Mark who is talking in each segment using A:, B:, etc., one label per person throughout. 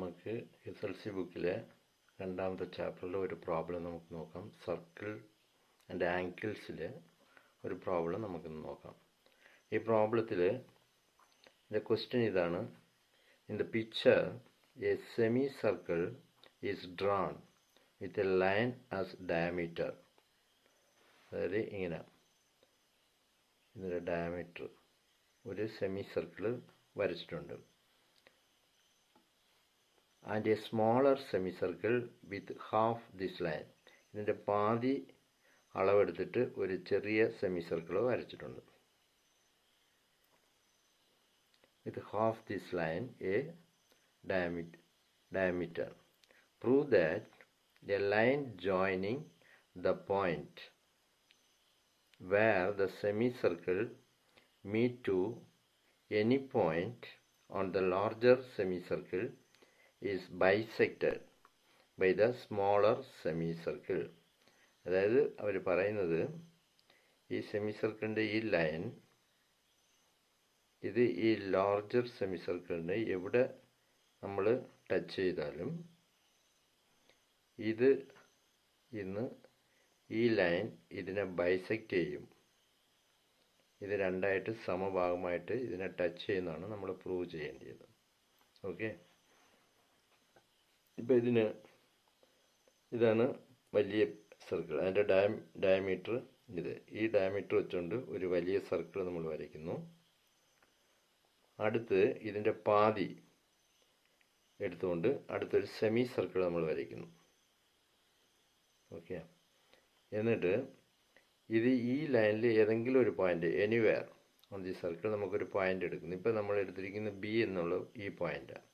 A: നമുക്ക് SLC ബുക്കിലെ രണ്ടാമത്തെ ചാപ്റ്ററിൽ ഒരു പ്രോബ്ലം നമുക്ക് നോക്കാം. സർക്കിൾ ആൻഡ് ആംഗിൾസിലെ ഒരു പ്രോബ്ലം നമുക്കിന്ന് നോക്കാം. ഈ പ്രോബ്ലത്തിൽ ക്വസ്റ്റ്യൻ ഇതാണ്: in the picture A semi circle is drawn with a line as diameter. അതായത് ഇങ്ങനെ ഇതിൻ്റെ ഡയമീറ്റർ ഒരു സെമി സർക്കിൾ വരച്ചിട്ടുണ്ട്. And A smaller semi circle with half this line. ഇതിൻ്റെ പാതി അളവെടുത്തിട്ട് ഒരു ചെറിയ സെമി സർക്കിൾ വരച്ചിട്ടുണ്ട്. വിത്ത് half this line A diameter. Prove that a line joining the point where the semicircle meet to any point on the larger semicircle is bisected by the smaller semicircle. അതായത് അവർ പറയുന്നത്, ഈ സെമിസർക്കിളിൻ്റെ ഈ line ഇത് ഈ larger സെമിസർക്കിളിൻ്റെ എവിടെ നമ്മൾ touch ചെയ്താലും ഇത് ഇന്ന് ഈ ലൈൻ ഇതിനെ ബൈസെക്റ്റ് ചെയ്യും. ഇത് രണ്ടായിട്ട് സമഭാഗമായിട്ട് ഇതിനെ ടച്ച് ചെയ്യുന്നതാണ് നമ്മൾ പ്രൂവ് ചെയ്യേണ്ടത്. ഓക്കെ, ഇപ്പോൾ ഇതാണ് വലിയ സർക്കിൾ. അതിൻ്റെ ഡയമീറ്റർ ഇത്. ഈ ഡയമീറ്റർ വെച്ചുകൊണ്ട് ഒരു വലിയ സർക്കിൾ നമ്മൾ വരയ്ക്കുന്നു. അടുത്ത് ഇതിൻ്റെ പാതി എടുത്തുകൊണ്ട് അടുത്തൊരു സെമി സർക്കിൾ നമ്മൾ വരയ്ക്കുന്നു. ഓക്കെ, എന്നിട്ട് ഇത് ഈ ലൈനിൽ ഏതെങ്കിലും ഒരു point, anywhere on the circle നമുക്കൊരു പോയിന്റ് എടുക്കുന്നു. ഇപ്പോൾ നമ്മൾ എടുത്തിരിക്കുന്ന ബി എന്നുള്ള ഈ പോയിന്റാണ്.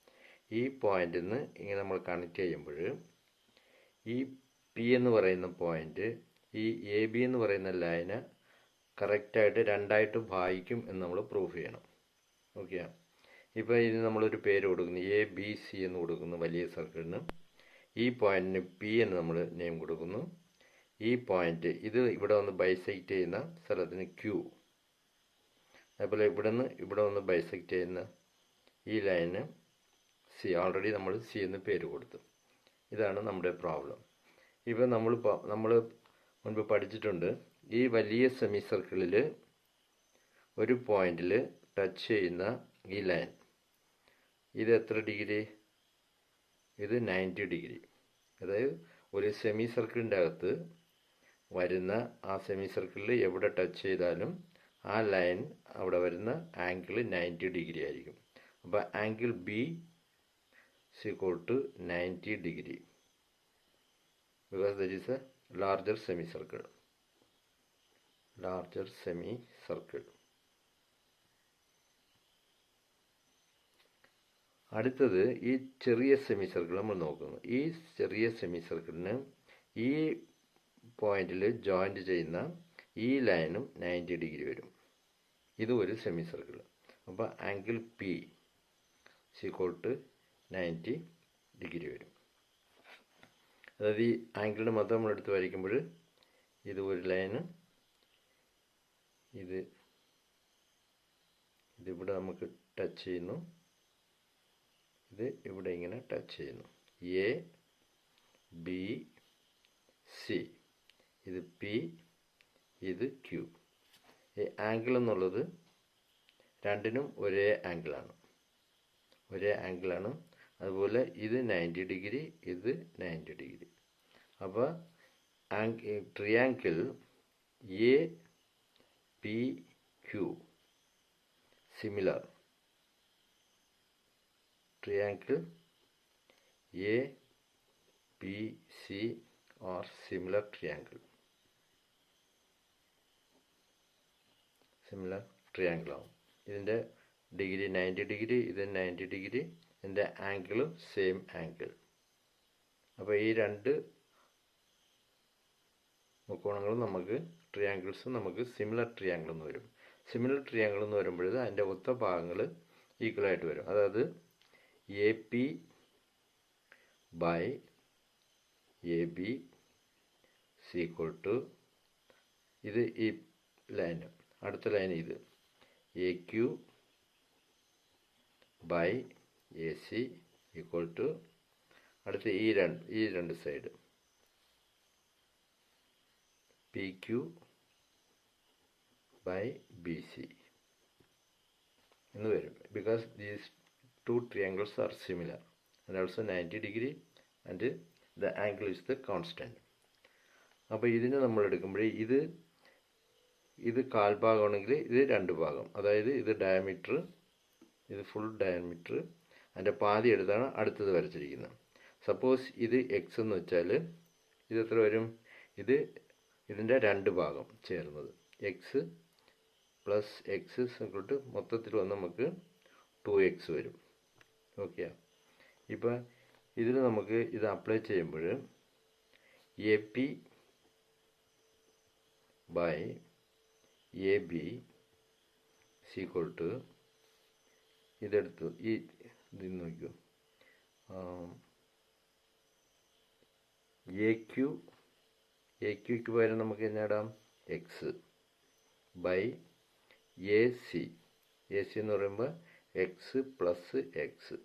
A: ഈ പോയിന്റിൽ നിന്ന് ഇങ്ങനെ നമ്മൾ കണക്ട് ചെയ്യുമ്പോൾ ഈ പി എന്ന് പറയുന്ന പോയിന്റ് ഈ എ ബി എന്ന് പറയുന്ന ലൈന് കറക്റ്റായിട്ട് രണ്ടായിട്ട് ഭാഗിക്കും എന്ന് നമ്മൾ പ്രൂഫ് ചെയ്യണം. ഓക്കെ, ഇപ്പോൾ ഇതിന് നമ്മളൊരു പേര് കൊടുക്കുന്നു, എ ബി സി എന്ന് കൊടുക്കുന്നു വലിയ സർക്കിളിന്. ഈ പോയിന്റിന് പി എന്ന് നമ്മൾ നെയിം കൊടുക്കുന്നു. ഈ പോയിന്റ് ഇത് ഇവിടെ വന്ന് ബൈസെക്റ്റ് ചെയ്യുന്ന സ്ഥലത്തിന് ക്യൂ. അതുപോലെ ഇവിടെ വന്ന് ബൈസെക്റ്റ് ചെയ്യുന്ന ഈ ലൈന് സി. ഓൾറെഡി നമ്മൾ സി എന്ന് പേര് കൊടുത്തു. ഇതാണ് നമ്മുടെ പ്രോബ്ലം. ഇപ്പോൾ നമ്മൾ മുൻപ് പഠിച്ചിട്ടുണ്ട്, ഈ വലിയ സെമി സർക്കിളിൽ ഒരു പോയിന്റിൽ ടച്ച് ചെയ്യുന്ന ഈ ലൈൻ ഇത് എത്ര ഡിഗ്രി? ഇത് 90 ഡിഗ്രി. അതായത് ഒരു സെമി സർക്കിളിൻ്റെ അകത്ത് വരുന്ന ആ സെമി സർക്കിളിൽ എവിടെ ടച്ച് ചെയ്താലും ആ ലൈൻ അവിടെ വരുന്ന ആംഗിൾ 90 ഡിഗ്രി ആയിരിക്കും. അപ്പോൾ angle B = 90 degree because that is a larger semicircle. അടുത്തത് ഈ ചെറിയ സെമി സർക്കിൾ നമ്മൾ നോക്കുന്നു. ഈ ചെറിയ സെമി സർക്കിളിന് ഈ പോയിന്റിൽ ജോയിൻറ്റ് ചെയ്യുന്ന ഈ ലൈനും 90 ഡിഗ്രി വരും. ഇത് ഒരു സെമി സർക്കിൾ. അപ്പോൾ ആംഗിൾ പി = 90 ഡിഗ്രി വരും. അതായത് ഈ ആംഗിളിൻ്റെ മൊത്തം നമ്മൾ എടുത്ത് വരയ്ക്കുമ്പോൾ ഇത് ഒരു ലൈന്, ഇതിവിടെ നമുക്ക് ടച്ച് ചെയ്യുന്നു, ഇത് ഇവിടെ ഇങ്ങനെ ടച്ച് ചെയ്യുന്നു. എ ബി സി, ഇത് പി, ഇത് ക്യൂ. ഈ ആംഗിൾ എന്നുള്ളത് രണ്ടിനും ഒരേ ആംഗിളാണ്. അതുപോലെ ഇത് 90 ഡിഗ്രി, ഇത് 90 ഡിഗ്രി. അപ്പോൾ triangle A P Q similar. Triangle A B C or similar triangle. ആവും. ഇതിൻ്റെ ഡിഗ്രി 90 ഡിഗ്രി, ഇത് 90 ഡിഗ്രി. ഇതിൻ്റെ ആംഗിളും സെയിം ആംഗിൾ. അപ്പോൾ ഈ രണ്ട് മുക്കോണങ്ങളും നമുക്ക് സിമിലർ ട്രിയാങ്കിൾ എന്ന് വരും. സിമിലർ ട്രിയാങ്കിൾ എന്ന് വരുമ്പോൾ അതിൻ്റെ ഒത്ത ഭാഗങ്ങൾ ഈക്വലായിട്ട് വരും. അതായത് A P by A B = ഇത് ഈ ലൈൻ, അടുത്ത ലൈൻ ഇത് A Q by A C equal to അടുത്ത ഈ രണ്ട് side P Q by B C എന്ന് വരും. Because these two triangles are similar and also 90 degree and the angle is the constant. അപ്പോൾ ഇതിന് നമ്മൾ എടുക്കുമ്പോൾ ഇത് കാൽഭാഗമാണെങ്കിൽ ഇത് 2 ഭാഗം, അതായത് ഇത് ഡയമീറ്റർ, ഇത് ഫുൾ ഡയമീറ്റർ, അതിൻ്റെ പാതി എടുത്താണ് അടുത്തത് വരച്ചിരിക്കുന്നത്. സപ്പോസ് ഇത് എക്സ് എന്ന് വെച്ചാൽ ഇത് എത്ര വരും? ഇതിൻ്റെ 2 ഭാഗം ചേർന്നത് X plus X equal to മൊത്തത്തിൽ വന്ന് നമുക്ക് 2x വരും. ഓക്കെ. ഇപ്പോൾ ഇതിൽ നമുക്ക് ഇത് അപ്ലൈ ചെയ്യുമ്പോൾ A P by A B is equal to ഇതെടുത്തു ഇത് നോക്കൂ, എ ക്യൂക്ക് പകരം നമുക്ക് എന്നാടാം എക്സ് ബൈ എ സി എന്ന് പറയുമ്പോൾ x plus x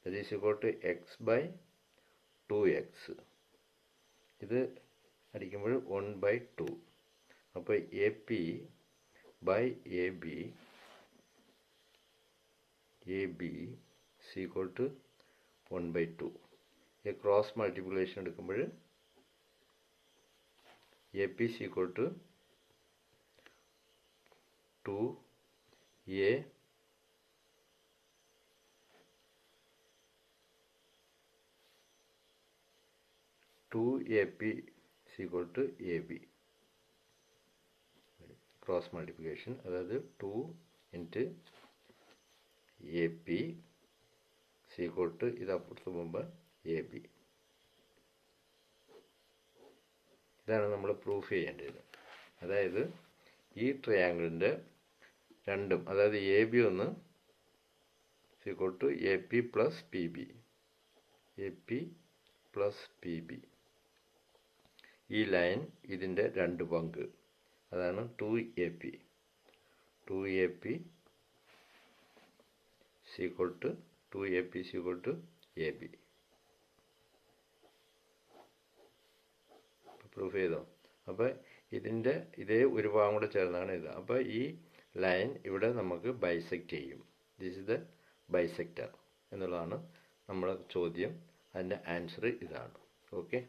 A: that is equal to x by 2x. ഇത് അടിക്കുമ്പോൾ 1/2. അപ്പോൾ A P by A B is equal to 1/2. ഈ ക്രോസ് മൾട്ടിപ്ലിക്കേഷൻ എടുക്കുമ്പോൾ A P is equal to 2a AP equal to A B. Cross multiplication, അതായത് 2 into A P equal to ഇത് അപ്പുറത്ത് പോകുമ്പോൾ A B. ഇതാണ് നമ്മൾ പ്രൂഫ് ചെയ്യേണ്ടത്. അതായത് ഈ ട്രയാങ്കിളിൻ്റെ രണ്ടും, അതായത് എ ബി ഒന്ന് equal to A P plus P B, ഈ ലൈൻ ഇതിൻ്റെ 2 പങ്ക്, അതാണ് 2AP equal to A B. Proof ചെയ്തോ? അപ്പോൾ ഇതിൻ്റെ ഇതേ ഒരു ഭാഗം കൂടെ ചേർന്നാണ് ഇത്. അപ്പോൾ ഈ ലൈൻ ഇവിടെ നമുക്ക് ബൈസെക്റ്റ് ചെയ്യും. ദിസ് ഇസ് ദ ബൈസെക്ടർ എന്നുള്ളതാണ് നമ്മുടെ ചോദ്യം. അതിൻ്റെ ആൻസർ ഇതാണ്. ഓക്കെ.